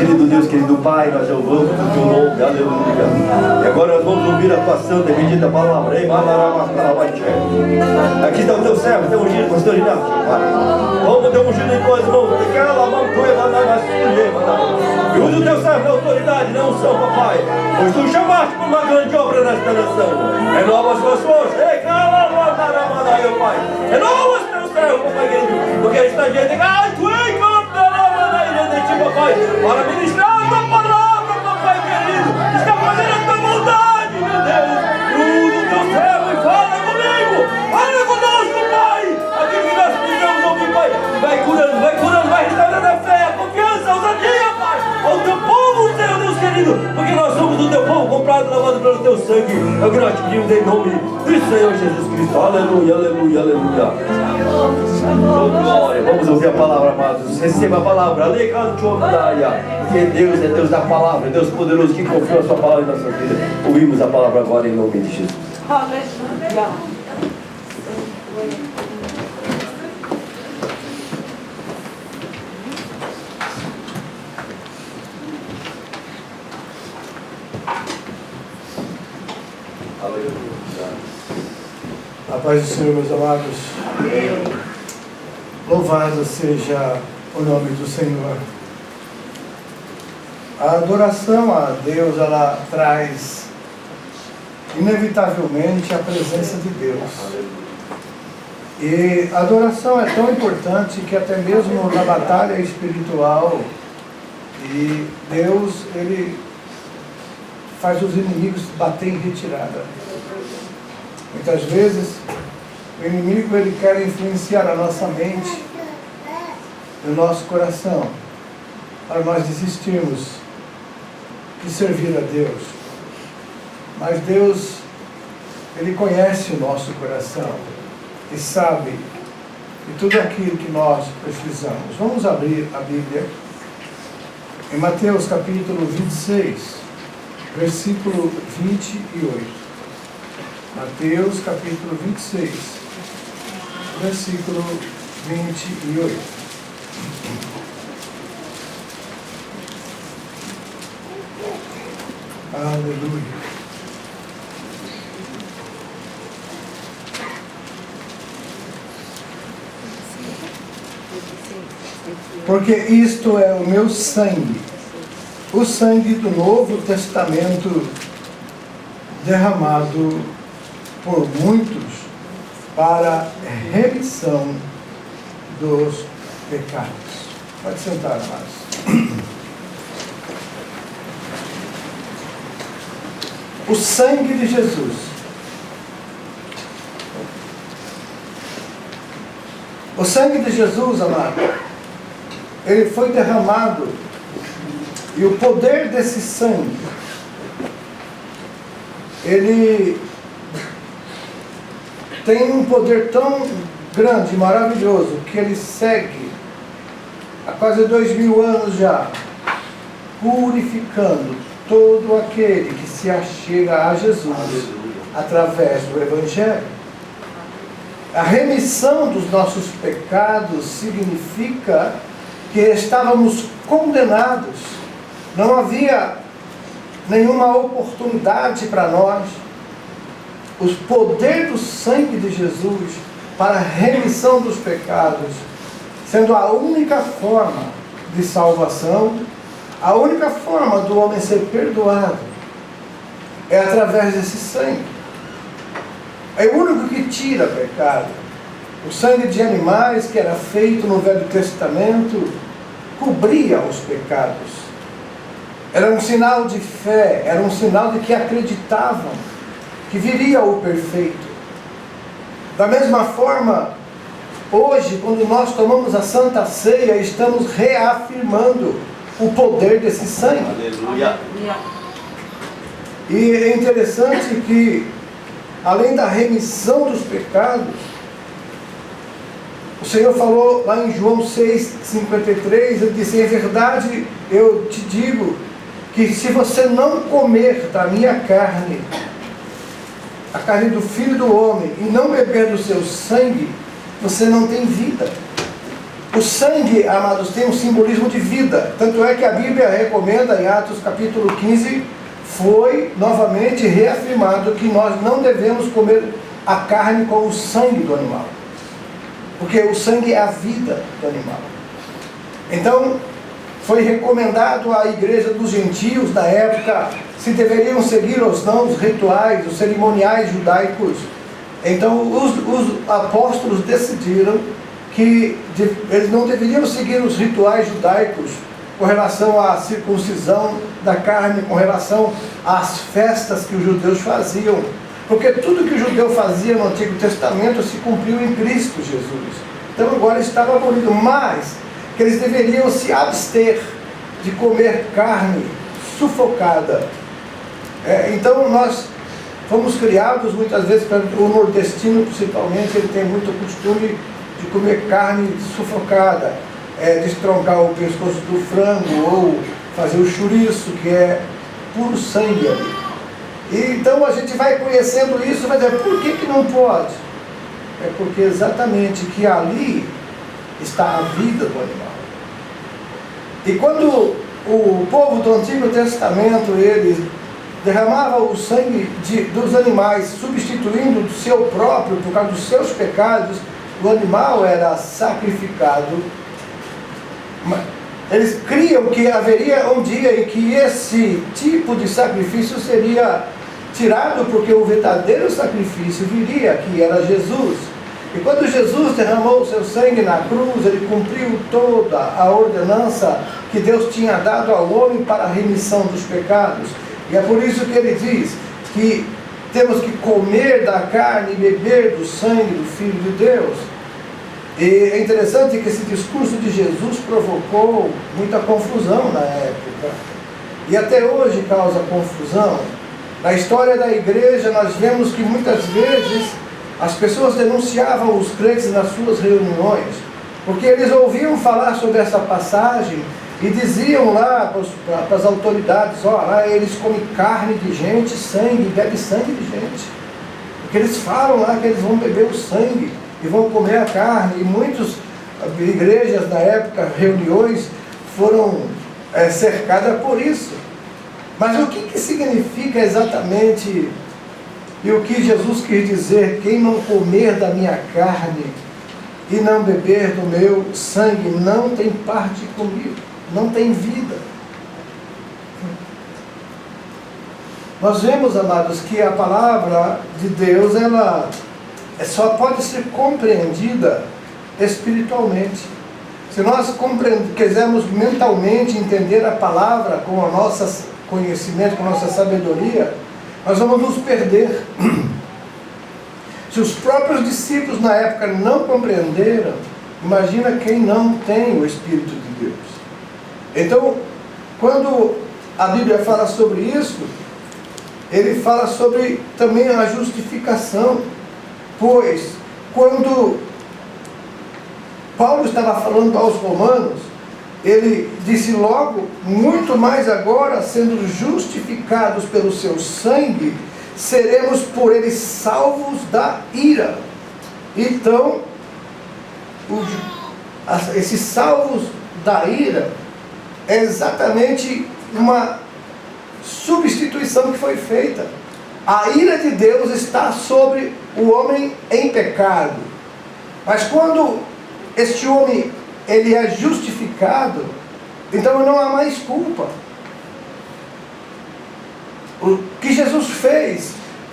querido Deus, querido Pai, nós louvamos o teu nome, aleluia. E agora nós vamos ouvir a tua santa e bendita palavra. Aqui está o teu servo, teu ungido, pastor Inácio, Pai. Vamos ter ungido em tuas mãos, e usa o teu servo na autoridade, na unção, papai. Pois tu chamaste para uma grande obra nesta nação. Renova as tuas forças. Pai. Renova os teus servos, papai querido. Porque está diante de papai, para ministrar a tua palavra, papai querido. Está fazendo a tua vontade, meu Deus. Usa o teu servo e fala comigo. Fala conosco, Pai. Aquilo que nós precisamos ouvir, Pai. Vai curando, vai restaurando a fé, a confiança, a ousadia, Pai. Ao teu povo, Senhor Deus querido. Porque nós somos do teu povo, comprado e lavado pelo teu sangue. É o que nós te pedimos em nome do Senhor Jesus Cristo. Aleluia, aleluia, aleluia. Oh, glória. Vamos ouvir a palavra, amados. Receba a palavra. Porque Deus é Deus da palavra, Deus poderoso que confiou a sua palavra em nossa vida. Ouvimos a palavra agora em nome de Jesus. Aleluia. A paz do Senhor, meus amados. Louvado seja o nome do Senhor. A adoração a Deus, ela traz inevitavelmente a presença de Deus. E a adoração é tão importante que até mesmo na batalha espiritual, e Deus, Ele faz os inimigos bater em retirada. Muitas vezes, o inimigo ele quer influenciar a nossa mente, o nosso coração, para nós desistirmos de servir a Deus. Mas Deus, Ele conhece o nosso coração e sabe de tudo aquilo que nós precisamos. Vamos abrir a Bíblia em Mateus capítulo 26, versículo 28. Mateus capítulo 26, versículo 28. Aleluia. Porque isto é o meu sangue, o sangue do Novo Testamento, derramado por muitos para remissão dos pecados. Pode sentar, amados. O sangue de Jesus. O sangue de Jesus, amado, ele foi derramado, e o poder desse sangue, ele tem um poder tão grande, maravilhoso, que ele segue há quase 2000 anos já, purificando todo aquele que se achega a Jesus. Aleluia. Através do Evangelho. A remissão dos nossos pecados significa que estávamos condenados, não havia nenhuma oportunidade para nós. O poder do sangue de Jesus para a remissão dos pecados, sendo a única forma de salvação, a única forma do homem ser perdoado, é através desse sangue. É o único que tira pecado. O sangue de animais que era feito no Velho Testamento cobria os pecados. Era um sinal de fé, era um sinal de que acreditavam que viria o perfeito. Da mesma forma, hoje, quando nós tomamos a Santa Ceia, estamos reafirmando o poder desse sangue. Aleluia. E é interessante que, além da remissão dos pecados, o Senhor falou lá em João 6,53, ele disse: em verdade eu te digo que se você não comer da minha carne, a carne do Filho do Homem, e não beber do seu sangue, você não tem vida. O sangue, amados, tem um simbolismo de vida. Tanto é que a Bíblia recomenda, em Atos capítulo 15, foi novamente reafirmado que nós não devemos comer a carne com o sangue do animal. Porque o sangue é a vida do animal. Então, foi recomendado à igreja dos gentios da época se deveriam seguir ou não os rituais, os cerimoniais judaicos. Então, os apóstolos decidiram que eles não deveriam seguir os rituais judaicos com relação à circuncisão da carne, com relação às festas que os judeus faziam. Porque tudo que o judeu fazia no Antigo Testamento se cumpriu em Cristo Jesus. Então agora estava abolido, mas que eles deveriam se abster de comer carne sufocada. Então nós fomos criados muitas vezes, o nordestino principalmente, ele tem muito costume de comer carne sufocada, destroncar o pescoço do frango, ou fazer o chouriço, que é puro sangue ali. E então a gente vai conhecendo isso e vai dizer, por que não pode? É porque exatamente que ali está a vida do animal. E quando o povo do Antigo Testamento, eles derramavam o sangue dos animais, substituindo do seu próprio, por causa dos seus pecados, o animal era sacrificado. Eles criam que haveria um dia em que esse tipo de sacrifício seria tirado, porque o verdadeiro sacrifício viria, que era Jesus. E quando Jesus derramou o seu sangue na cruz, ele cumpriu toda a ordenança que Deus tinha dado ao homem para a remissão dos pecados. E é por isso que ele diz que temos que comer da carne e beber do sangue do Filho de Deus. E é interessante que esse discurso de Jesus provocou muita confusão na época. E até hoje causa confusão. Na história da igreja nós vemos que muitas vezes as pessoas denunciavam os crentes nas suas reuniões, porque eles ouviam falar sobre essa passagem e diziam lá para as autoridades, lá eles comem carne de gente, sangue, bebem sangue de gente. Porque eles falam lá que eles vão beber o sangue e vão comer a carne. E muitas igrejas na época, reuniões, foram cercadas por isso. Mas o que significa exatamente, e o que Jesus quis dizer, quem não comer da minha carne e não beber do meu sangue, não tem parte comigo, não tem vida. Nós vemos, amados, que a palavra de Deus, ela só pode ser compreendida espiritualmente. Se nós quisermos mentalmente entender a palavra com o nosso conhecimento, com a nossa sabedoria, nós vamos nos perder. Se os próprios discípulos na época não compreenderam, imagina quem não tem o Espírito de Deus. Então, quando a Bíblia fala sobre isso, ele fala sobre também a justificação, pois quando Paulo estava falando aos romanos, ele disse logo, muito mais agora, sendo justificados pelo seu sangue, seremos por ele salvos da ira. Então, esses salvos da ira é exatamente uma substituição que foi feita. A ira de Deus está sobre o homem em pecado. Mas quando este homem ele é justificado, então não há mais culpa. O que Jesus fez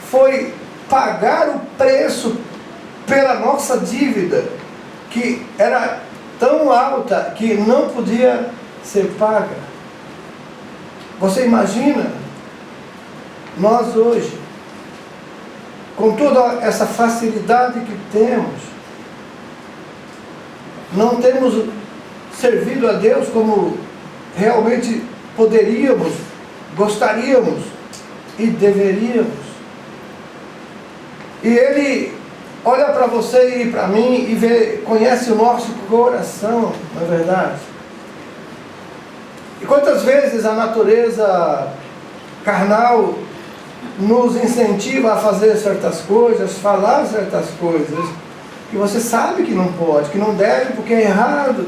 foi pagar o preço pela nossa dívida, que era tão alta que não podia ser paga. Você imagina, nós hoje, com toda essa facilidade que temos, não temos servido a Deus como realmente poderíamos, gostaríamos e deveríamos. E Ele olha para você e para mim e conhece o nosso coração, não é verdade? E quantas vezes a natureza carnal nos incentiva a fazer certas coisas, falar certas coisas, que você sabe que não pode, que não deve, porque é errado,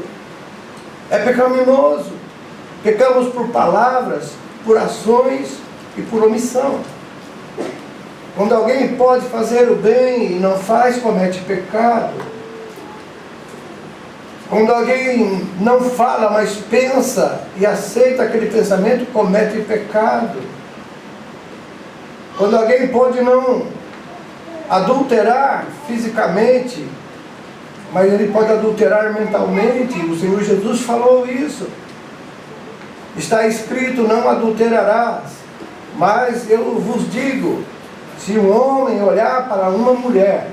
é pecaminoso. Pecamos por palavras, por ações e por omissão. Quando alguém pode fazer o bem e não faz, comete pecado. Quando alguém não fala, mas pensa e aceita aquele pensamento, comete pecado. Quando alguém pode não adulterar fisicamente, mas ele pode adulterar mentalmente, o Senhor Jesus falou isso. Está escrito, não adulterarás. Mas eu vos digo, se um homem olhar para uma mulher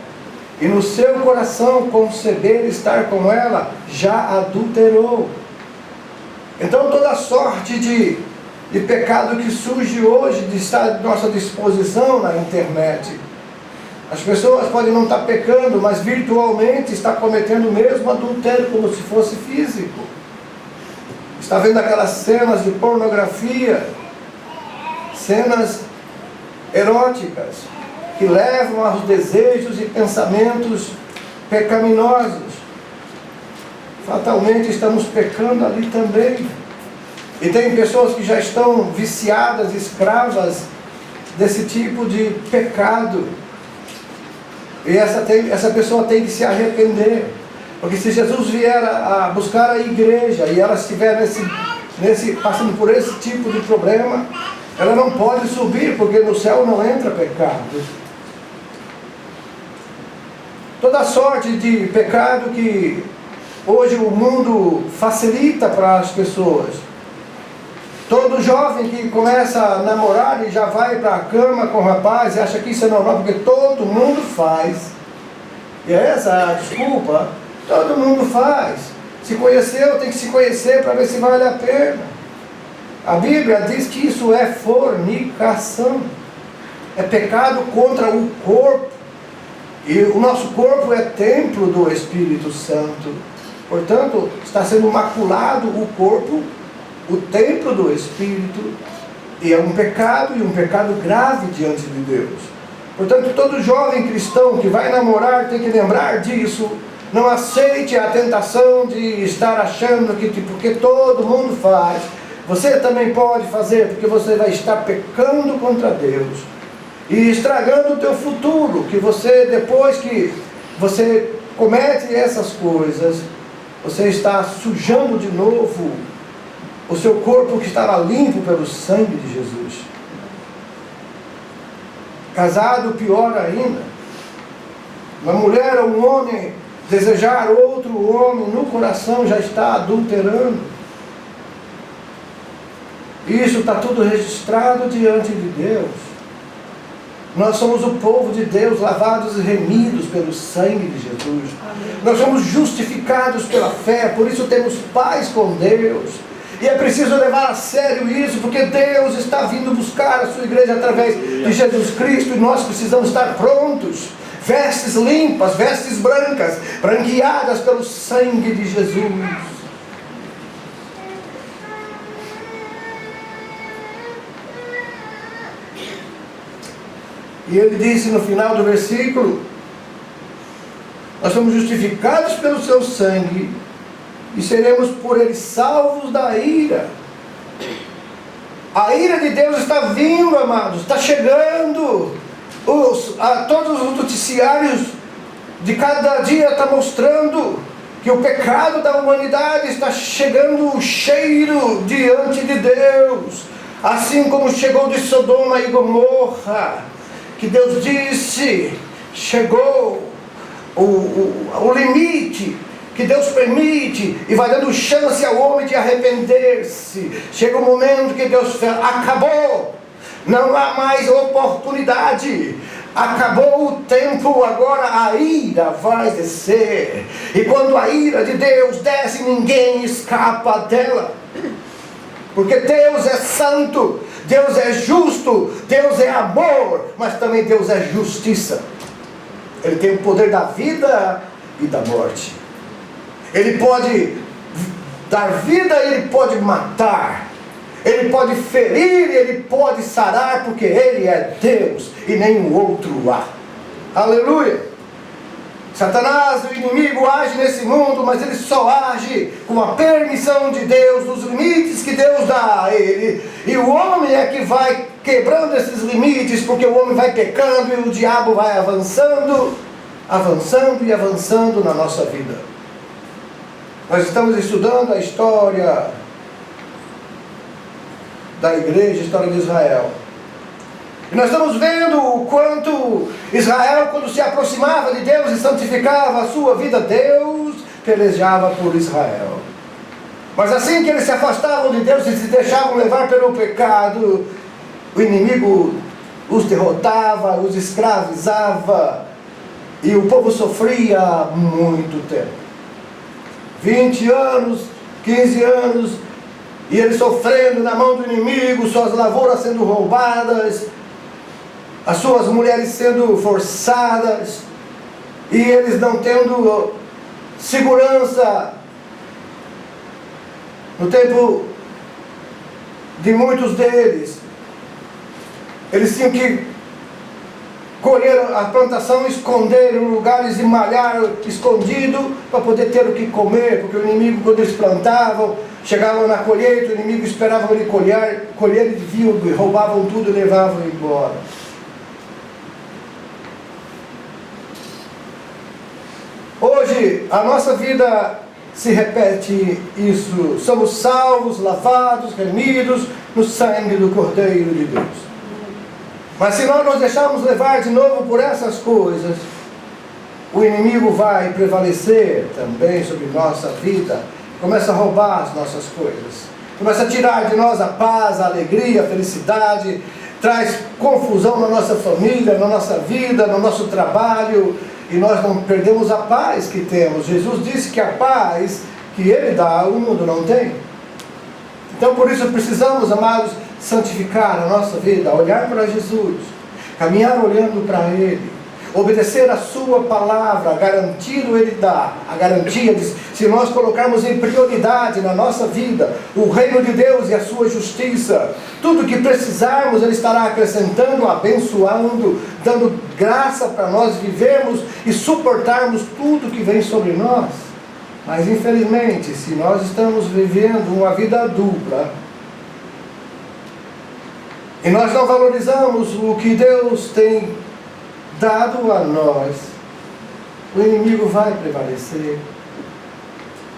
e no seu coração conceber estar com ela, já adulterou. Então toda sorte de pecado que surge hoje, está à nossa disposição na internet. As pessoas podem não estar pecando, mas virtualmente está cometendo o mesmo adultério, como se fosse físico. Está vendo aquelas cenas de pornografia, cenas eróticas, que levam aos desejos e pensamentos pecaminosos. Fatalmente estamos pecando ali também. E tem pessoas que já estão viciadas, escravas desse tipo de pecado. E essa pessoa tem que se arrepender. Porque se Jesus vier a buscar a igreja e ela estiver passando por esse tipo de problema, ela não pode subir, porque no céu não entra pecado. Toda sorte de pecado que hoje o mundo facilita para as pessoas. Todo jovem que começa a namorar e já vai para a cama com o rapaz e acha que isso é normal, porque todo mundo faz. E é essa a desculpa. Todo mundo faz. Se conheceu, tem que se conhecer para ver se vale a pena. A Bíblia diz que isso é fornicação. É pecado contra o corpo. E o nosso corpo é templo do Espírito Santo. Portanto, está sendo maculado o corpo, o templo do Espírito. E é um pecado, e um pecado grave diante de Deus. Portanto, todo jovem cristão que vai namorar tem que lembrar disso. Não aceite a tentação de estar achando que porque todo mundo faz, você também pode fazer, porque você vai estar pecando contra Deus e estragando o teu futuro, que você, depois que você comete essas coisas, você está sujando de novo o seu corpo que estava limpo pelo sangue de Jesus. Casado, pior ainda. Uma mulher ou um homem desejar outro homem no coração já está adulterando. Isso está tudo registrado diante de Deus. Nós somos o povo de Deus, lavados e remidos pelo sangue de Jesus. Amém. Nós somos justificados pela fé, por isso temos paz com Deus. E é preciso levar a sério isso, porque Deus está vindo buscar a sua igreja através de Jesus Cristo, e nós precisamos estar prontos. Vestes limpas, vestes brancas, branqueadas pelo sangue de Jesus. E ele disse no final do versículo: nós somos justificados pelo seu sangue e seremos por ele salvos da ira. A ira de Deus está vindo, amados, está chegando. Todos os noticiários de cada dia estão mostrando que o pecado da humanidade está chegando cheiro diante de Deus, assim como chegou de Sodoma e Gomorra, que Deus disse, chegou o limite que Deus permite e vai dando chance ao homem de arrepender-se. Chega um momento que Deus fala, acabou, não há mais oportunidade, acabou o tempo, agora a ira vai descer. E quando a ira de Deus desce, ninguém escapa dela, porque Deus é santo, Deus é justo, Deus é amor, mas também Deus é justiça. Ele tem o poder da vida e da morte. Ele pode dar vida, ele pode matar, ele pode ferir, ele pode sarar, porque ele é Deus e nenhum outro há. Aleluia! Satanás, o inimigo, age nesse mundo, mas ele só age com a permissão de Deus, nos limites que Deus dá a ele. E o homem é que vai quebrando esses limites, porque o homem vai pecando e o diabo vai avançando, avançando e avançando na nossa vida. Nós estamos estudando a história da igreja, a história de Israel. E nós estamos vendo o quanto Israel, quando se aproximava de Deus e santificava a sua vida, Deus pelejava por Israel. Mas assim que eles se afastavam de Deus e se deixavam levar pelo pecado, o inimigo os derrotava, os escravizava, e o povo sofria muito tempo. 20 anos, 15 anos, e eles sofrendo na mão do inimigo, suas lavouras sendo roubadas, as suas mulheres sendo forçadas, e eles não tendo segurança. No tempo de muitos deles, eles tinham que colher a plantação, esconder em lugares e malhar escondido para poder ter o que comer, porque o inimigo, quando eles plantavam, chegavam na colheita, o inimigo esperava ele colher, eles viam, roubavam tudo e levavam embora. Hoje, a nossa vida se repete isso. Somos salvos, lavados, remidos no sangue do Cordeiro de Deus. Mas se nós nos deixarmos levar de novo por essas coisas, o inimigo vai prevalecer também sobre nossa vida. Começa a roubar as nossas coisas. Começa a tirar de nós a paz, a alegria, a felicidade. Traz confusão na nossa família, na nossa vida, no nosso trabalho. E nós não perdemos a paz que temos. Jesus disse que a paz que Ele dá, o mundo não tem. Então por isso precisamos, amados, santificar a nossa vida, olhar para Jesus, caminhar olhando para Ele, obedecer a sua palavra, garantido Ele dá. A garantia diz, se nós colocarmos em prioridade na nossa vida o reino de Deus e a sua justiça, tudo que precisarmos Ele estará acrescentando, abençoando, dando graça para nós vivermos e suportarmos tudo que vem sobre nós. Mas infelizmente, se nós estamos vivendo uma vida dupla, e nós não valorizamos o que Deus tem dado a nós, o inimigo vai prevalecer.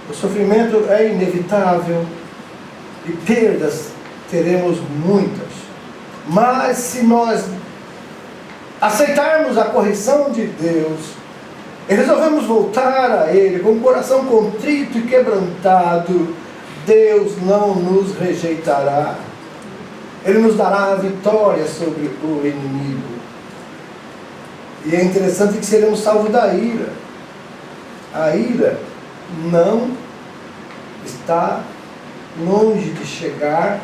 O sofrimento é inevitável e perdas teremos muitas. Mas se nós aceitarmos a correção de Deus e resolvemos voltar a Ele com o coração contrito e quebrantado, Deus não nos rejeitará. Ele nos dará a vitória sobre o inimigo. E é interessante que seremos salvos da ira. A ira não está longe de chegar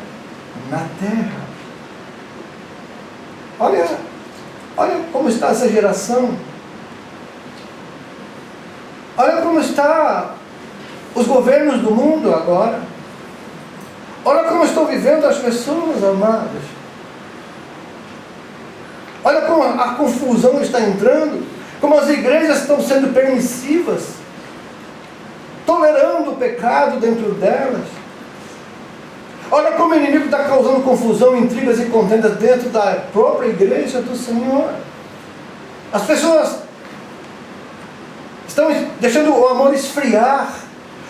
na terra. Olha como está essa geração. Olha como estão os governos do mundo agora. Olha como estão vivendo as pessoas, amadas. Olha como a confusão está entrando, como as igrejas estão sendo permissivas, tolerando o pecado dentro delas. Olha como o inimigo está causando confusão, intrigas e contendas dentro da própria igreja do Senhor. As pessoas estão deixando o amor esfriar.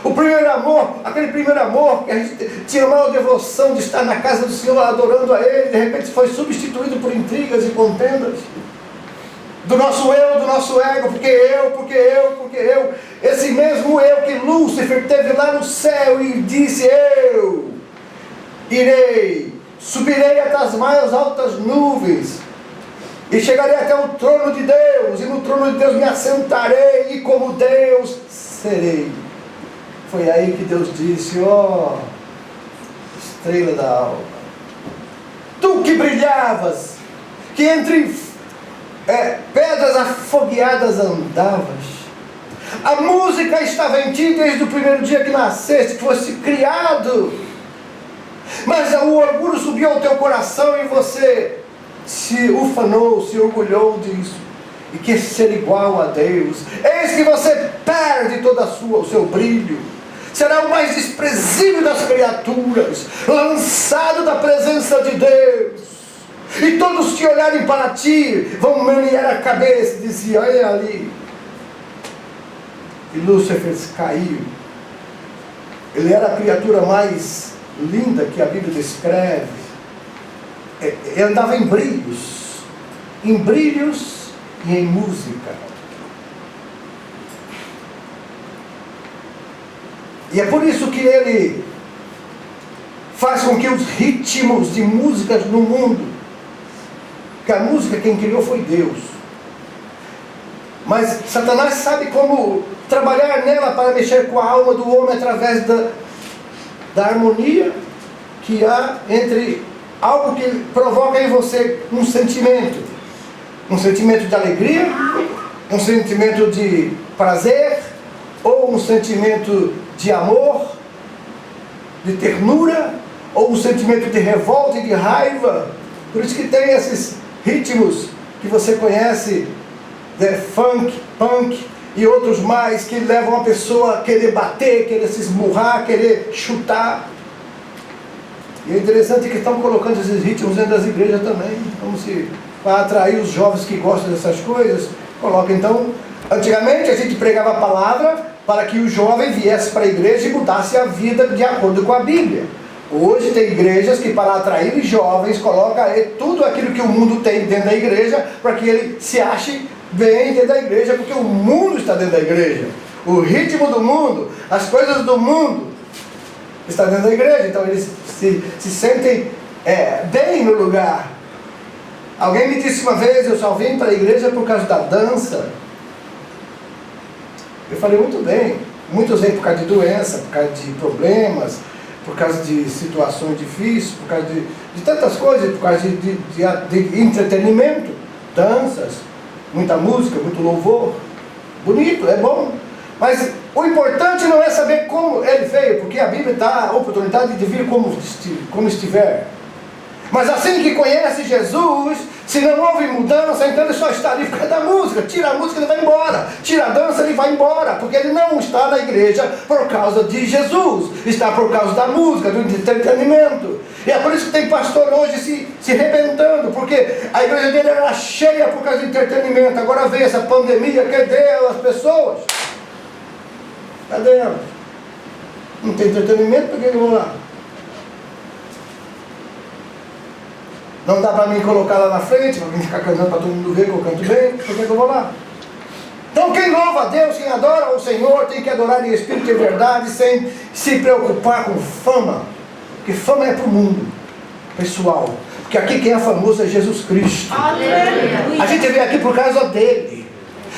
O primeiro amor, aquele primeiro amor que a gente tinha a maior devoção de estar na casa do Senhor adorando a Ele, de repente foi substituído por intrigas e contendas do nosso eu, do nosso ego, porque eu, esse mesmo eu que Lúcifer teve lá no céu e disse: eu irei, subirei até as mais altas nuvens e chegarei até o trono de Deus, e no trono de Deus me assentarei e como Deus serei. Foi aí que Deus disse: ó, estrela da alva, tu que brilhavas, que entre pedras afogueadas andavas, a música estava em ti desde o primeiro dia que nasceste, que foste criado, mas o orgulho subiu ao teu coração e você se ufanou, se orgulhou disso. e quer ser igual a Deus, eis que você perde todo o seu brilho. Será o mais desprezível das criaturas, lançado da presença de Deus. E todos que olharem para ti vão menear a cabeça e dizer: olha ali. E Lúcifer caiu. Ele era a criatura mais linda que a Bíblia descreve. Ele andava em brilhos e em música. E é por isso que ele faz com que os ritmos de músicas no mundo, que a música quem criou foi Deus, mas Satanás sabe como trabalhar nela para mexer com a alma do homem através da harmonia que há entre algo que provoca em você um sentimento de alegria, um sentimento de prazer, ou um sentimento de amor, de ternura, ou um sentimento de revolta e de raiva. Por isso que tem esses ritmos que você conhece, funk, punk e outros mais, que levam a pessoa a querer bater, querer se esmurrar, querer chutar. E é interessante que estão colocando esses ritmos dentro das igrejas também, como se para atrair os jovens que gostam dessas coisas. Coloca. Então, antigamente a gente pregava a palavra para que o jovem viesse para a igreja e mudasse a vida de acordo com a Bíblia. Hoje tem igrejas que, para atrair jovens, coloca tudo aquilo que o mundo tem dentro da igreja, para que ele se ache bem dentro da igreja, porque o mundo está dentro da igreja. O ritmo do mundo, as coisas do mundo está dentro da igreja. Então eles se sentem bem no lugar. Alguém me disse uma vez: eu só vim para a igreja por causa da dança. Eu falei: muito bem. Muitos vêm por causa de doença, por causa de problemas, por causa de situações difíceis, por causa de tantas coisas, por causa de entretenimento, danças, muita música, muito louvor. Bonito, é bom. Mas o importante não é saber como ele veio, porque a Bíblia dá a oportunidade de vir como estiver. Mas assim que conhece Jesus, se não houve mudança, então ele só está ali por causa da música. Tira a música, ele vai embora. Tira a dança, ele vai embora. Porque ele não está na igreja por causa de Jesus. Está por causa da música, do entretenimento. E é por isso que tem pastor hoje se arrebentando. Porque a igreja dele era cheia por causa do entretenimento. Agora vem essa pandemia, cadê as pessoas? Cadê elas? Não tem entretenimento, por que eu vou lá? Não dá para mim colocar lá na frente, para mim ficar cantando para todo mundo ver que eu canto bem, por que eu vou lá? Então quem louva a Deus, quem adora o Senhor, tem que adorar em espírito e verdade, sem se preocupar com fama. Porque fama é para o mundo, pessoal. Porque aqui quem é famoso é Jesus Cristo. Aleluia. A gente veio aqui por causa dele.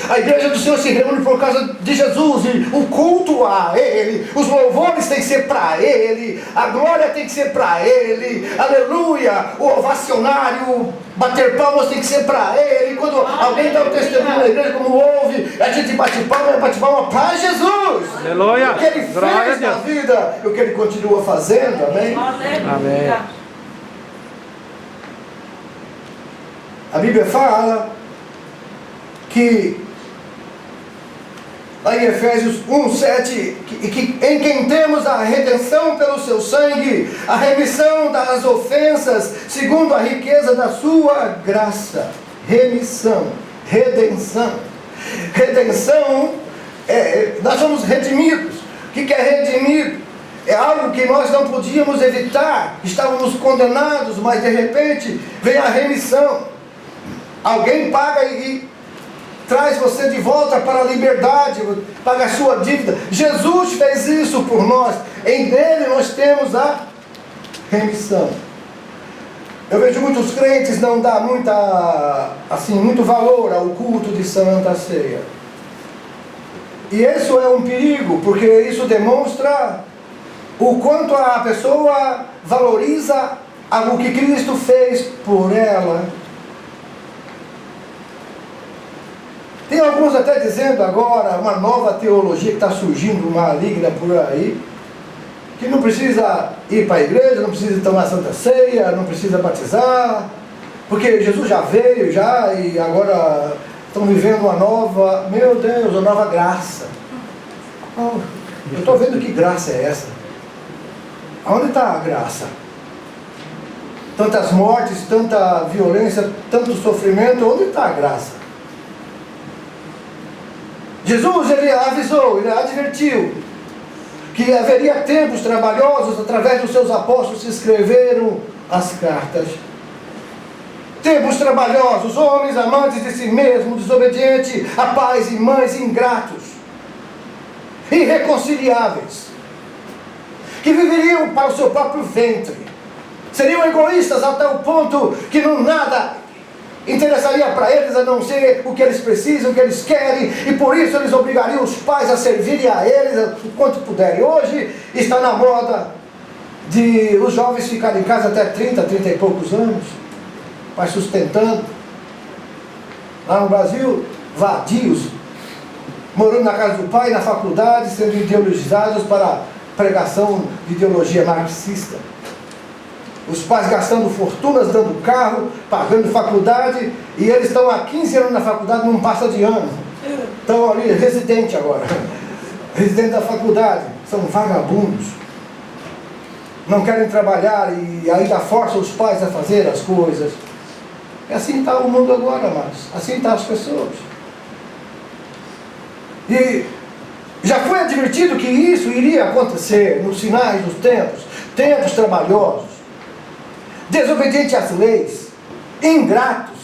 A igreja do Senhor se reúne por causa de Jesus, e o culto a Ele, os louvores tem que ser para Ele, a glória tem que ser para Ele, aleluia, o ovacionário, bater palmas tem que ser para Ele. Quando alguém dá um testemunho na igreja, como ouve, a gente bate palma para Jesus, aleluia. O que Ele fez na vida, e o que Ele continua fazendo, amém? Amém. A Bíblia fala que lá em Efésios 1:7, em quem temos a redenção pelo seu sangue, a remissão das ofensas, segundo a riqueza da sua graça. Remissão, redenção. Redenção, nós somos redimidos. O que é redimido? É algo que nós não podíamos evitar, estávamos condenados, mas de repente vem a remissão. Alguém paga e traz você de volta para a liberdade, paga a sua dívida. Jesus fez isso por nós. Em dele nós temos a remissão. Eu vejo muitos crentes não dar muito valor ao culto de Santa Ceia. E isso é um perigo, porque isso demonstra o quanto a pessoa valoriza algo que Cristo fez por ela. Tem alguns até dizendo agora, uma nova teologia que está surgindo, maligna por aí, que não precisa ir para a igreja, não precisa tomar Santa Ceia, não precisa batizar, porque Jesus já veio e agora estão vivendo uma nova, meu Deus, uma nova graça. Oh, eu estou vendo que graça é essa. Onde está a graça? Tantas mortes, tanta violência, tanto sofrimento, onde está a graça? Jesus, ele avisou, ele advertiu que haveria tempos trabalhosos, através dos seus apóstolos se escreveram as cartas. Tempos trabalhosos, homens amantes de si mesmos, desobedientes a pais e mães, ingratos, irreconciliáveis, que viveriam para o seu próprio ventre, seriam egoístas até o ponto que não nada interessaria para eles a não ser o que eles precisam, o que eles querem, e por isso eles obrigariam os pais a servirem a eles o quanto puderem. Hoje está na moda de os jovens ficarem em casa até 30 e poucos anos, mas sustentando. Lá no Brasil, vadios, morando na casa do pai, na faculdade, sendo ideologizados para a pregação de ideologia marxista. Os pais gastando fortunas, dando carro, pagando faculdade, e eles estão há 15 anos na faculdade, não passa de ano. Estão ali, residente agora, residente da faculdade, são vagabundos. Não querem trabalhar e ainda forçam os pais a fazer as coisas. E assim está o mundo agora, mas assim estão as pessoas. E já foi advertido que isso iria acontecer nos sinais dos tempos, tempos trabalhosos, desobedientes às leis, ingratos,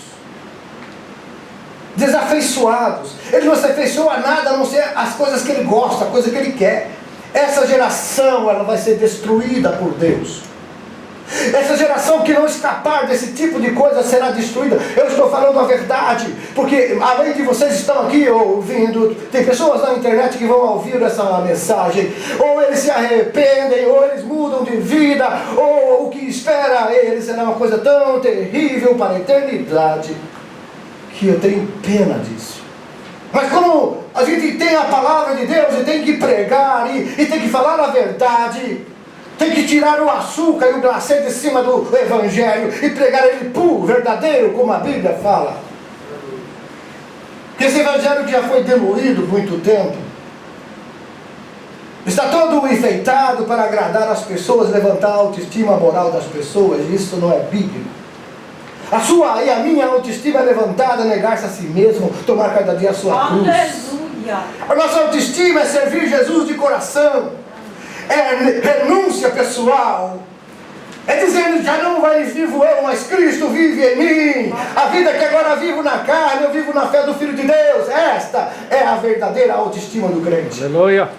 desafeiçoados. Ele não se afeiçoa a nada a não ser as coisas que ele gosta, a coisa que ele quer. Essa geração, ela vai ser destruída por Deus. Essa geração que não escapar desse tipo de coisa será destruída. Eu estou falando a verdade, porque além de vocês estão aqui ouvindo, tem pessoas na internet que vão ouvir essa mensagem, ou eles se arrependem, ou eles mudam de vida, ou o que espera eles será uma coisa tão terrível para a eternidade, que eu tenho pena disso. Mas como a gente tem a palavra de Deus e tem que pregar e tem que falar a verdade, tem que tirar o açúcar e o glacê de cima do Evangelho e pregar ele puro, verdadeiro, como a Bíblia fala. Esse Evangelho que já foi demolido por muito tempo, está todo enfeitado para agradar as pessoas, levantar a autoestima moral das pessoas, e isso não é bíblico. A sua e a minha autoestima é levantada, negar-se a si mesmo, tomar cada dia a sua cruz. Aleluia. A nossa autoestima é servir Jesus de coração. É renúncia pessoal. É dizendo, já não vai vivo eu, mas Cristo vive em mim. A vida que agora vivo na carne, eu vivo na fé do Filho de Deus. Esta é a verdadeira autoestima do crente. Aleluia.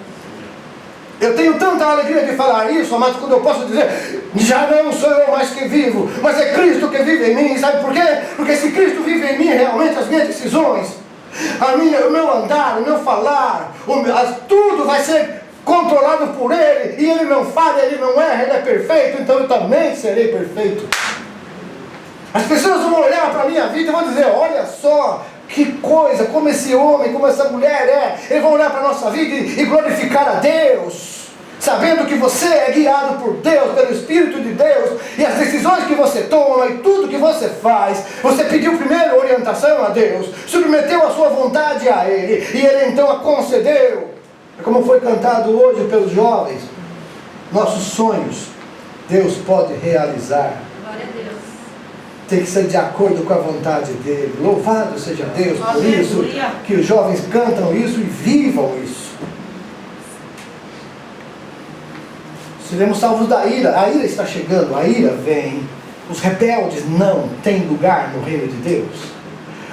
Eu tenho tanta alegria de falar isso, amado, quando eu posso dizer, já não sou eu mais que vivo, mas é Cristo que vive em mim. Sabe por quê? Porque se Cristo vive em mim, realmente as minhas decisões, o meu andar, o meu falar, tudo vai ser controlado por Ele, e Ele não falha, Ele não erra, Ele é perfeito, então eu também serei perfeito. As pessoas vão olhar para a minha vida e vão dizer, olha só, que coisa, como esse homem, como essa mulher é. Eles vão olhar para a nossa vida e glorificar a Deus, sabendo que você é guiado por Deus, pelo Espírito de Deus, e as decisões que você toma e tudo que você faz, você pediu primeiro orientação a Deus, submeteu a sua vontade a Ele, e Ele então a concedeu. Como foi cantado hoje pelos jovens, nossos sonhos Deus pode realizar. Glória a Deus. Tem que ser de acordo com a vontade dEle. Louvado seja Deus por Aleluia. isso, que os jovens cantam isso e vivam isso. Seremos salvos da ira. A ira está chegando, a ira vem. Os rebeldes não têm lugar no reino de Deus.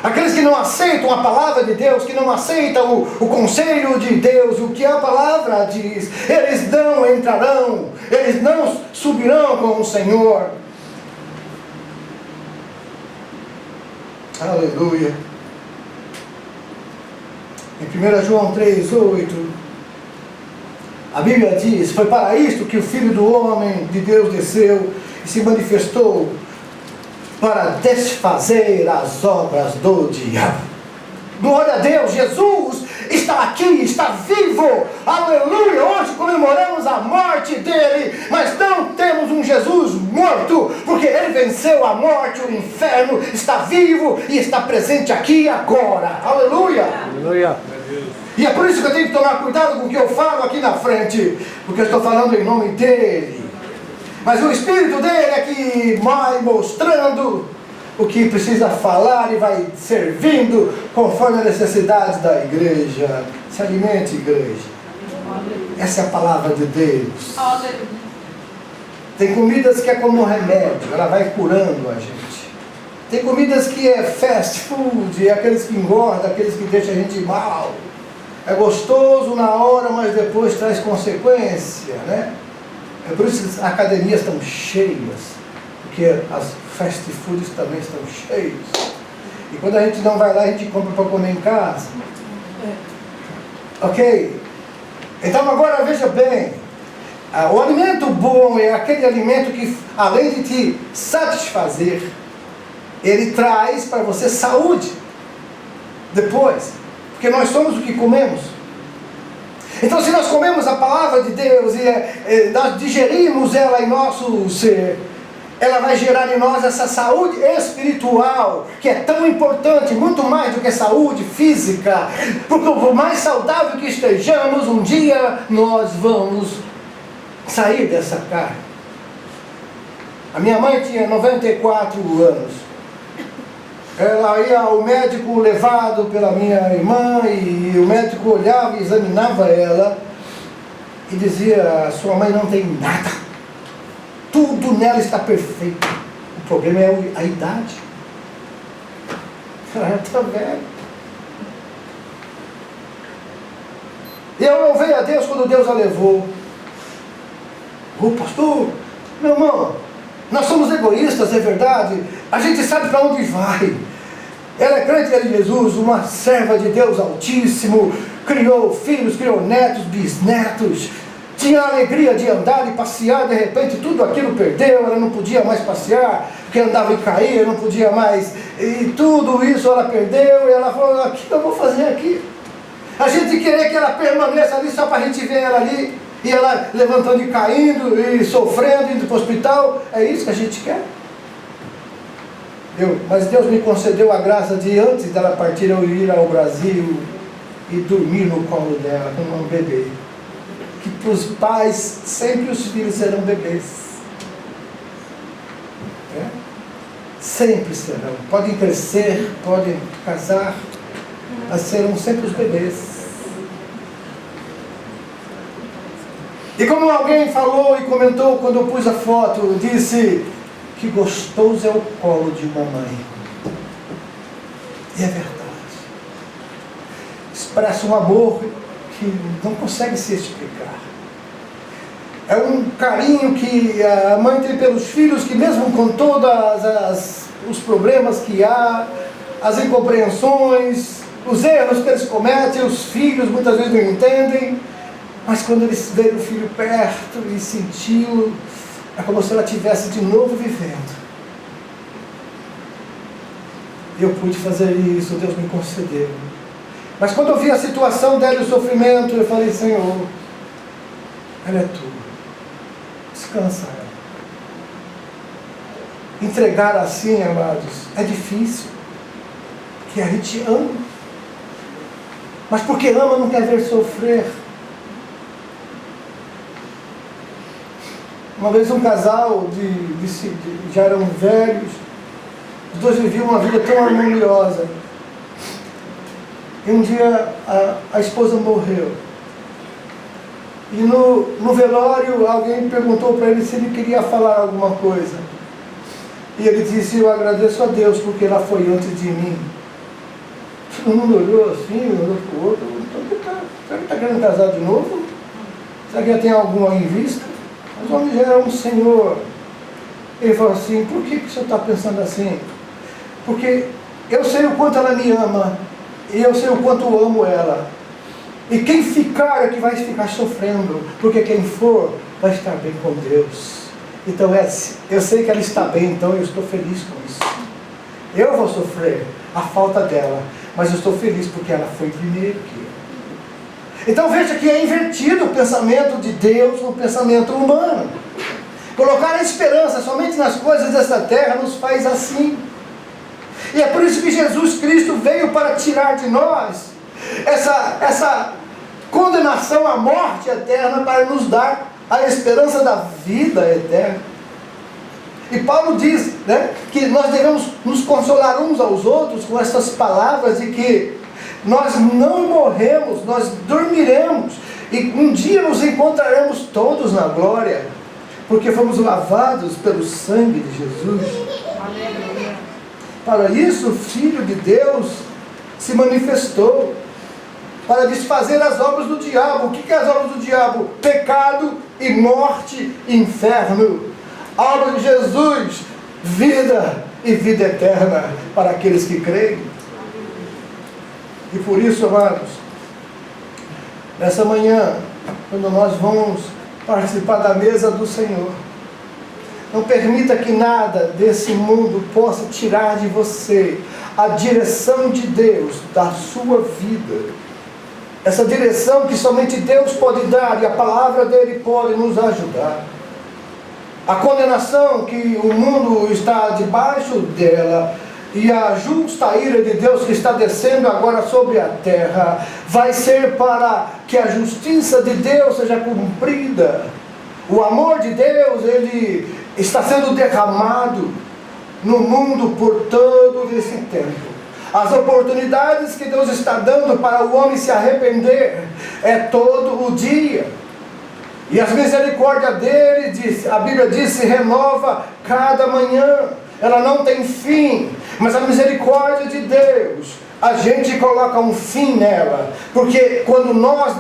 Aqueles que não aceitam a palavra de Deus, que não aceitam o conselho de Deus, o que a palavra diz, eles não entrarão, eles não subirão com o Senhor. Aleluia. Em 1 João 3:8, a Bíblia diz, foi para isto que o Filho do Homem de Deus desceu e se manifestou, para desfazer as obras do diabo. Glória a Deus, Jesus, está aqui, está vivo, aleluia. Hoje comemoramos a morte dele, mas não temos um Jesus morto, porque ele venceu a morte, o inferno, está vivo e está presente aqui e agora, aleluia. Aleluia. E é por isso que eu tenho que tomar cuidado com o que eu falo aqui na frente, porque eu estou falando em nome dele. Mas o Espírito dele é que vai mostrando o que precisa falar e vai servindo conforme a necessidade da igreja. Se alimente, igreja. Essa é a palavra de Deus. Tem comidas que é como remédio, ela vai curando a gente. Tem comidas que é fast food, é aqueles que engordam, aqueles que deixam a gente mal. É gostoso na hora, mas depois traz consequência, né? É por isso que as academias estão cheias, porque as fast foods também estão cheios. E quando a gente não vai lá, a gente compra para comer em casa. Ok? Então agora veja bem, o alimento bom é aquele alimento que, além de te satisfazer, ele traz para você saúde depois. Porque nós somos o que comemos. Então, se nós comemos a palavra de Deus e nós digerimos ela em nosso ser, ela vai gerar em nós essa saúde espiritual, que é tão importante, muito mais do que saúde física. Porque por mais saudável que estejamos, um dia nós vamos sair dessa carne. A minha mãe tinha 94 anos. Ela ia ao médico levado pela minha irmã e o médico olhava e examinava ela e dizia: sua mãe não tem nada, tudo nela está perfeito, o problema é a idade, ela já está velha. E eu louvei a Deus quando Deus a levou. Pastor, meu irmão, nós somos egoístas, é verdade, a gente sabe para onde vai. Ela é crente em Jesus, uma serva de Deus Altíssimo, criou filhos, criou netos, bisnetos, tinha a alegria de andar e passear, de repente tudo aquilo perdeu, ela não podia mais passear, porque andava e caía, não podia mais, e tudo isso ela perdeu, e ela falou: o que eu vou fazer aqui? A gente querer que ela permaneça ali só para a gente ver ela ali, e ela levantando e caindo, e sofrendo, indo para o hospital, é isso que a gente quer? Mas Deus me concedeu a graça de, antes dela partir, eu ir ao Brasil e dormir no colo dela, como um bebê. Que para os pais, sempre os filhos serão bebês. É? Sempre serão. Podem crescer, podem casar, mas serão sempre os bebês. E como alguém falou e comentou quando eu pus a foto, disse: que gostoso é o colo de uma mãe. E é verdade. Expressa um amor que não consegue se explicar. É um carinho que a mãe tem pelos filhos, que mesmo com todos os problemas que há, as incompreensões, os erros que eles cometem, os filhos muitas vezes não entendem, mas quando eles veem o filho perto e senti-lo, é como se ela estivesse de novo vivendo. Eu pude fazer isso, Deus me concedeu. Mas quando eu vi a situação dela e o sofrimento, eu falei: Senhor, ela é tua, descansa ela. Entregar assim, amados, é difícil, porque a gente ama, mas porque ama não quer ver sofrer. Uma vez um casal já eram velhos, os dois viviam uma vida tão harmoniosa, e um dia a esposa morreu, e no velório alguém perguntou para ele se ele queria falar alguma coisa, e ele disse: eu agradeço a Deus porque ela foi antes de mim. Todo mundo olhou assim, olhou para o outro: será que está querendo casar de novo? Será que já tem alguma em vista? Mas o homem já era um senhor. Ele falou assim: por que o senhor está pensando assim? Porque eu sei o quanto ela me ama, e eu sei o quanto eu amo ela. E quem ficar é que vai ficar sofrendo, porque quem for vai estar bem com Deus. Então eu sei que ela está bem, então eu estou feliz com isso. Eu vou sofrer a falta dela, mas eu estou feliz porque ela foi primeiro que eu. Então veja que é invertido o pensamento de Deus no pensamento humano. Colocar a esperança somente nas coisas desta terra nos faz assim. E é por isso que Jesus Cristo veio para tirar de nós essa condenação à morte eterna, para nos dar a esperança da vida eterna. E Paulo diz, né, que nós devemos nos consolar uns aos outros com essas palavras de que nós não morremos, nós dormiremos e um dia nos encontraremos todos na glória, porque fomos lavados pelo sangue de Jesus. Aleluia. Para isso o Filho de Deus se manifestou, para desfazer as obras do diabo. O que é as obras do diabo? Pecado e morte e inferno. A obra de Jesus, vida e vida eterna para aqueles que creem. E por isso, amados, nessa manhã, quando nós vamos participar da mesa do Senhor, não permita que nada desse mundo possa tirar de você a direção de Deus da sua vida. Essa direção que somente Deus pode dar e a palavra dele pode nos ajudar. A condenação que o mundo está debaixo dela e a justa ira de Deus que está descendo agora sobre a terra vai ser para que a justiça de Deus seja cumprida. O amor de Deus, ele está sendo derramado no mundo por todo esse tempo. As oportunidades que Deus está dando para o homem se arrepender é todo o dia. E as misericórdias dele, a Bíblia diz, se renova cada manhã. Ela não tem fim, mas a misericórdia de Deus, a gente coloca um fim nela. Porque quando nós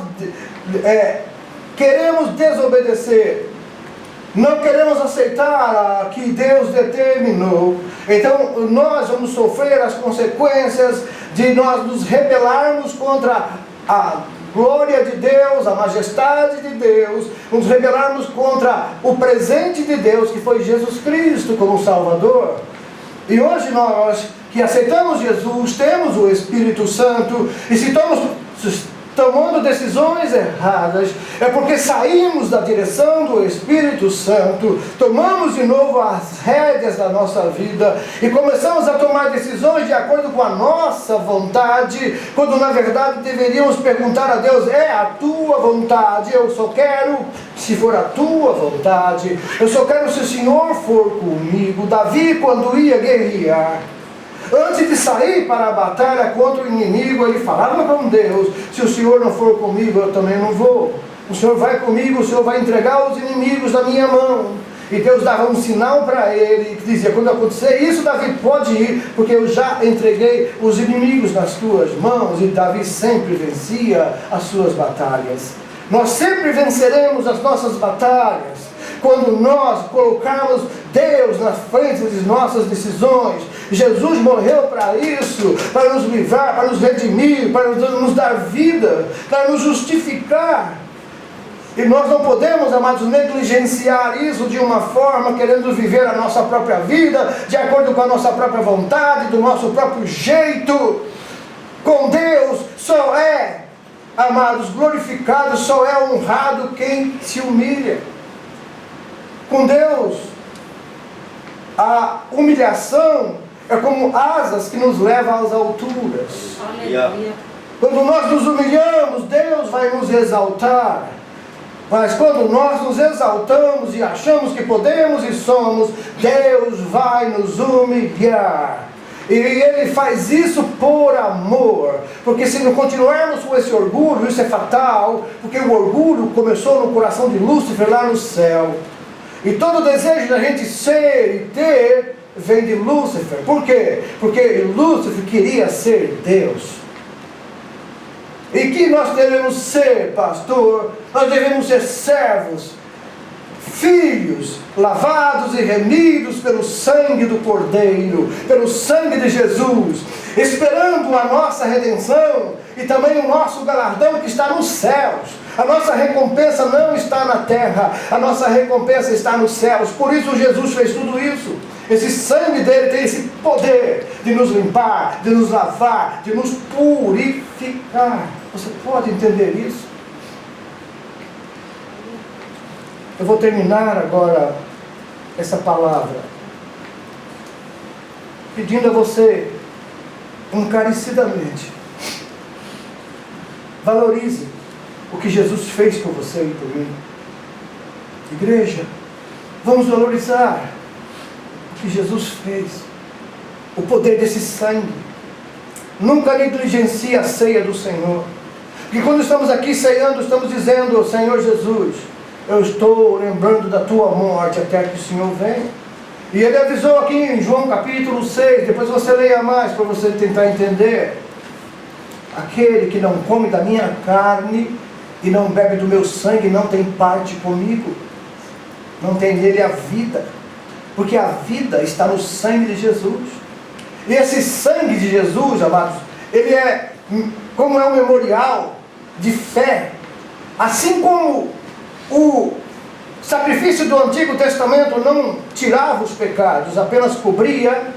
queremos desobedecer, não queremos aceitar que Deus determinou, então nós vamos sofrer as consequências de nós nos rebelarmos contra a glória de Deus, a majestade de Deus, nos rebelarmos contra o presente de Deus, que foi Jesus Cristo como Salvador. E hoje nós que aceitamos Jesus, temos o Espírito Santo, e se estamos tomando decisões erradas, é porque saímos da direção do Espírito Santo, tomamos de novo as rédeas da nossa vida e começamos a tomar decisões de acordo com a nossa vontade, quando na verdade deveríamos perguntar a Deus: é a tua vontade? Eu só quero se for a tua vontade, eu só quero se o Senhor for comigo. Davi, quando ia guerrear, antes de sair para a batalha contra o inimigo, ele falava com Deus: se o Senhor não for comigo, eu também não vou. O Senhor vai comigo, o Senhor vai entregar os inimigos na minha mão. E Deus dava um sinal para ele, que dizia: quando acontecer isso, Davi, pode ir, porque eu já entreguei os inimigos nas tuas mãos. E Davi sempre vencia as suas batalhas. Nós sempre venceremos as nossas batalhas quando nós colocarmos Deus na frente de nossas decisões. Jesus morreu para isso, para nos livrar, para nos redimir, para nos dar vida, para nos justificar. E nós não podemos, amados, negligenciar isso de uma forma, querendo viver a nossa própria vida, de acordo com a nossa própria vontade, do nosso próprio jeito. Com Deus só é, amados, glorificado, só é honrado quem se humilha. Com Deus, a humilhação é como asas que nos levam às alturas. Aleluia. Quando nós nos humilhamos, Deus vai nos exaltar. Mas quando nós nos exaltamos e achamos que podemos e somos, Deus vai nos humilhar. E Ele faz isso por amor. Porque se não continuarmos com esse orgulho, isso é fatal. Porque o orgulho começou no coração de Lúcifer lá no céu. E todo o desejo da gente ser e ter vem de Lúcifer. Por quê? Porque Lúcifer queria ser Deus. E que nós devemos ser, pastor? Nós devemos ser servos, filhos, lavados e remidos pelo sangue do Cordeiro, pelo sangue de Jesus, esperando a nossa redenção e também o nosso galardão que está nos céus. A nossa recompensa não está na terra, a nossa recompensa está nos céus. Por isso Jesus fez tudo isso. Esse sangue dele tem esse poder de nos limpar, de nos lavar, de nos purificar. Você pode entender isso? Eu vou terminar agora essa palavra pedindo a você, encarecidamente, valorize o que Jesus fez por você e por mim. Igreja, vamos valorizar o que Jesus fez, o poder desse sangue. Nunca negligencie a ceia do Senhor, porque quando estamos aqui ceando, estamos dizendo: Senhor Jesus, eu estou lembrando da tua morte até que o Senhor venha. E ele avisou aqui em João capítulo 6, depois você leia mais para você tentar entender: aquele que não come da minha carne e não bebe do meu sangue não tem parte comigo, não tem nele a vida, porque a vida está no sangue de Jesus. E esse sangue de Jesus, amados, ele é como é um memorial de fé, assim como o sacrifício do Antigo Testamento não tirava os pecados, apenas cobria.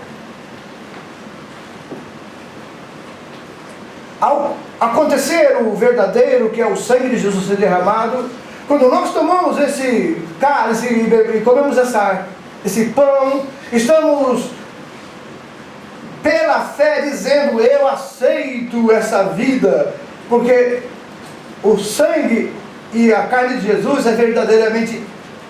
Ao acontecer o verdadeiro, que é o sangue de Jesus ser derramado, quando nós tomamos esse cálice e comemos esse pão, estamos pela fé dizendo: eu aceito essa vida, porque o sangue e a carne de Jesus é verdadeiramente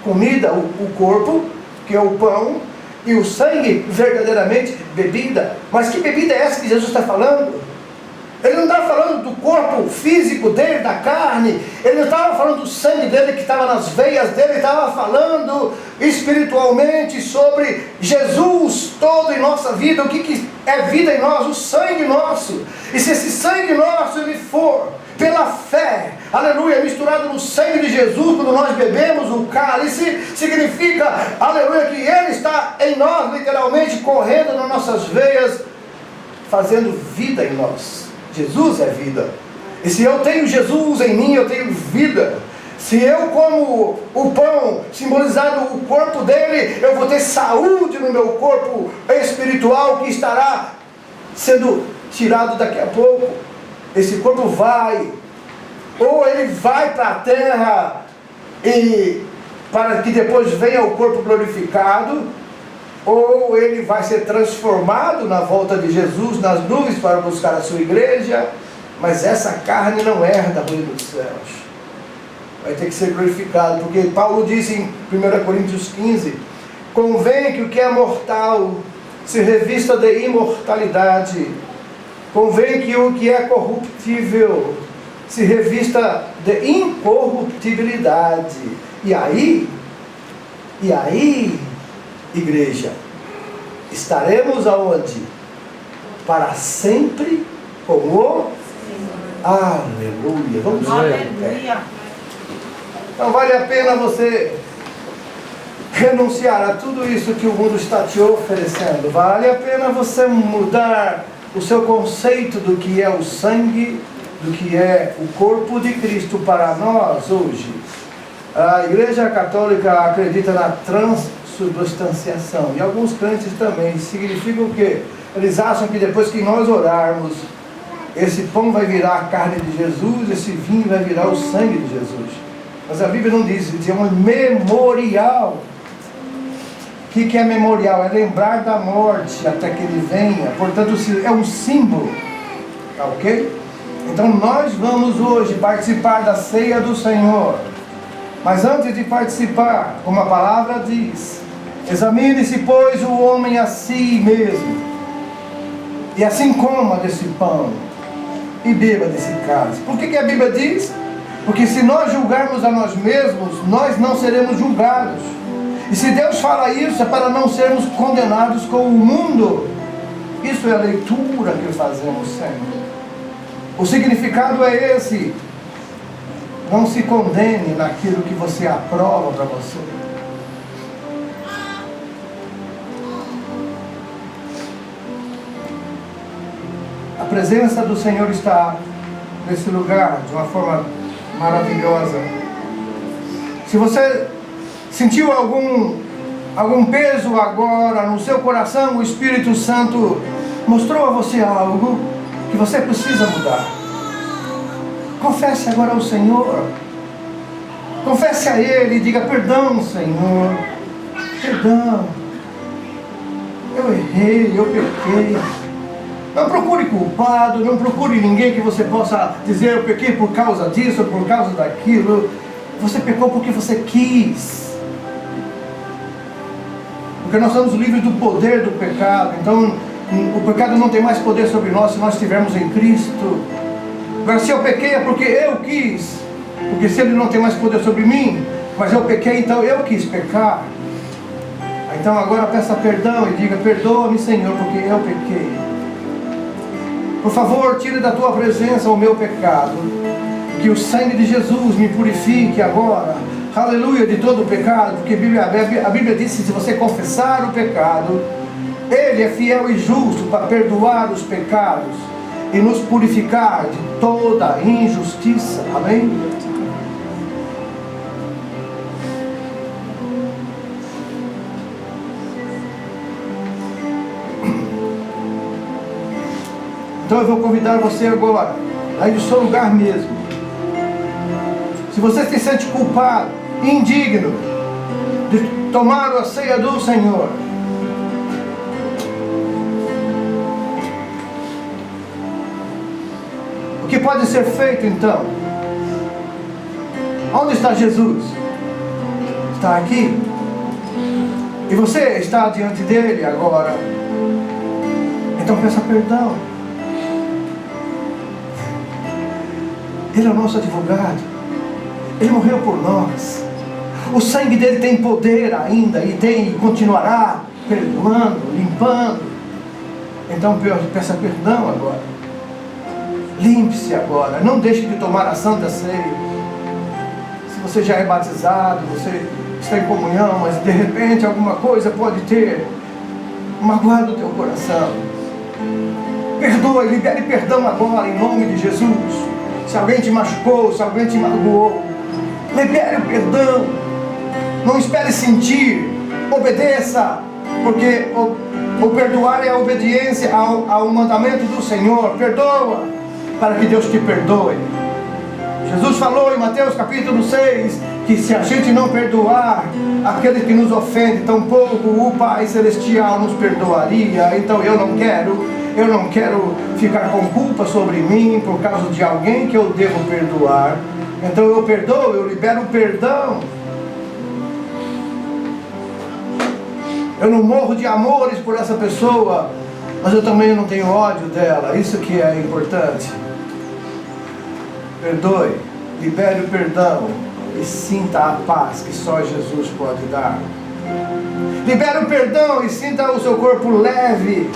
comida, o corpo, que é o pão, e o sangue verdadeiramente bebida. Mas que bebida é essa que Jesus está falando? Ele não estava falando do corpo físico dele, da carne. Ele não estava falando do sangue dele que estava nas veias dele. Ele estava falando espiritualmente sobre Jesus todo em nossa vida. O que é vida em nós? O sangue nosso. E se esse sangue nosso ele for pela fé, aleluia, misturado no sangue de Jesus, quando nós bebemos o cálice, significa, aleluia, que ele está em nós, literalmente correndo nas nossas veias, fazendo vida em nós. Jesus é vida. E se eu tenho Jesus em mim, eu tenho vida. Se eu como o pão, simbolizado o corpo dele, eu vou ter saúde no meu corpo espiritual, que estará sendo tirado daqui a pouco. Esse corpo vai, ou ele vai para a terra, e para que depois venha o corpo glorificado, ou ele vai ser transformado na volta de Jesus nas nuvens para buscar a sua igreja. Mas essa carne não herda o reino dos céus, vai ter que ser glorificado, porque Paulo disse em 1 Coríntios 15: convém que o que é mortal se revista de imortalidade, convém que o que é corruptível se revista de incorruptibilidade. E aí, igreja, estaremos aonde? Para sempre com o aleluia. Vamos ver. Então vale a pena você renunciar a tudo isso que o mundo está te oferecendo. Vale a pena você mudar o seu conceito do que é o sangue, do que é o corpo de Cristo para nós hoje. A Igreja Católica acredita na transubstanciação, e alguns crentes também. Significa o quê? Eles acham que depois que nós orarmos, esse pão vai virar a carne de Jesus, esse vinho vai virar o sangue de Jesus. Mas a Bíblia não diz, diz é um memorial. O que é memorial? É lembrar da morte até que ele venha. Portanto, é um símbolo. Tá ok? Então nós vamos hoje participar da ceia do Senhor. Mas antes de participar, como a palavra diz, examine-se, pois, o homem a si mesmo, e assim coma desse pão e beba desse cálice. Por que a Bíblia diz? Porque se nós julgarmos a nós mesmos, nós não seremos julgados. E se Deus fala isso, é para não sermos condenados com o mundo. Isso é a leitura que fazemos sempre. O significado é esse: não se condene naquilo que você aprova para você. A presença do Senhor está nesse lugar de uma forma maravilhosa. Se você sentiu algum peso agora no seu coração, o Espírito Santo mostrou a você algo que você precisa mudar. Confesse agora ao Senhor. Confesse a Ele e diga: perdão, Senhor. Perdão. Eu errei, eu pequei. Não procure culpado, não procure ninguém que você possa dizer: eu pequei por causa disso, por causa daquilo. Você pecou porque você quis. Porque nós estamos livres do poder do pecado. Então o pecado não tem mais poder sobre nós se nós estivermos em Cristo. Agora, se eu pequei é porque eu quis. Porque se Ele não tem mais poder sobre mim, mas eu pequei, então eu quis pecar. Então agora peça perdão e diga: perdoa-me, Senhor, porque eu pequei. Por favor, tire da tua presença o meu pecado. Que o sangue de Jesus me purifique agora. Aleluia, de todo o pecado. Porque a Bíblia diz que se você confessar o pecado, Ele é fiel e justo para perdoar os pecados e nos purificar de toda injustiça. Amém? Então eu vou convidar você agora, aí do seu lugar mesmo. Se você se sente culpado, indigno de tomar a ceia do Senhor, o que pode ser feito então? Onde está Jesus? Está aqui. E você está diante dele agora. Então peça perdão. Ele é o nosso advogado. Ele morreu por nós. O sangue dele tem poder ainda e continuará perdoando, limpando. Então peça perdão agora. Limpe-se agora. Não deixe de tomar a Santa Ceia. Se você já é batizado, você está em comunhão, mas de repente alguma coisa pode ter magoado o teu coração. Perdoe, libere perdão agora em nome de Jesus. Se alguém te machucou, se alguém te magoou, libere o perdão. Não espere sentir, obedeça, porque o perdoar é a obediência ao mandamento do Senhor. Perdoa, para que Deus te perdoe. Jesus falou em Mateus capítulo 6, que se a gente não perdoar aquele que nos ofende, tampouco o Pai Celestial nos perdoaria. Então eu não quero ficar com culpa sobre mim por causa de alguém que eu devo perdoar. Então eu perdoo, eu libero o perdão. Eu não morro de amores por essa pessoa, mas eu também não tenho ódio dela. Isso que é importante. Perdoe, libere o perdão e sinta a paz que só Jesus pode dar. Libere o perdão e sinta o seu corpo leve,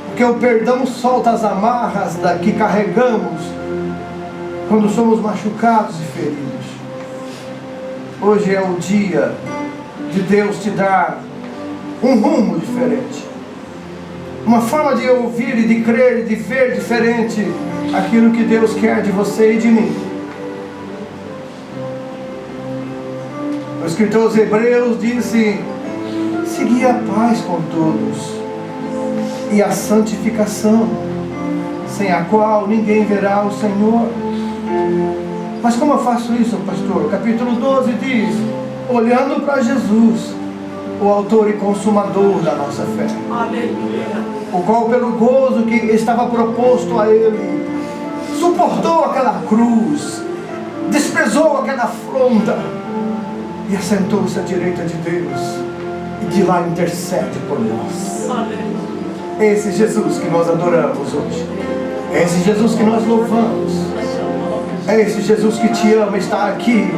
porque o perdão solta as amarras que carregamos quando somos machucados e feridos. Hoje é o dia de Deus te dar um rumo diferente, uma forma de ouvir e de crer e de ver diferente aquilo que Deus quer de você e de mim. O escritor aos Hebreus disse: segui a paz com todos e a santificação, sem a qual ninguém verá o Senhor. Mas como eu faço isso, pastor? O capítulo 12 diz: olhando para Jesus, o autor e consumador da nossa fé, o qual pelo gozo que estava proposto a ele, suportou aquela cruz, desprezou aquela afronta e assentou-se à direita de Deus, e de lá intercede por nós. Esse Jesus que nós adoramos hoje, esse Jesus que nós louvamos, esse Jesus que te ama está aqui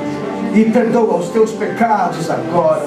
e perdoa os teus pecados agora.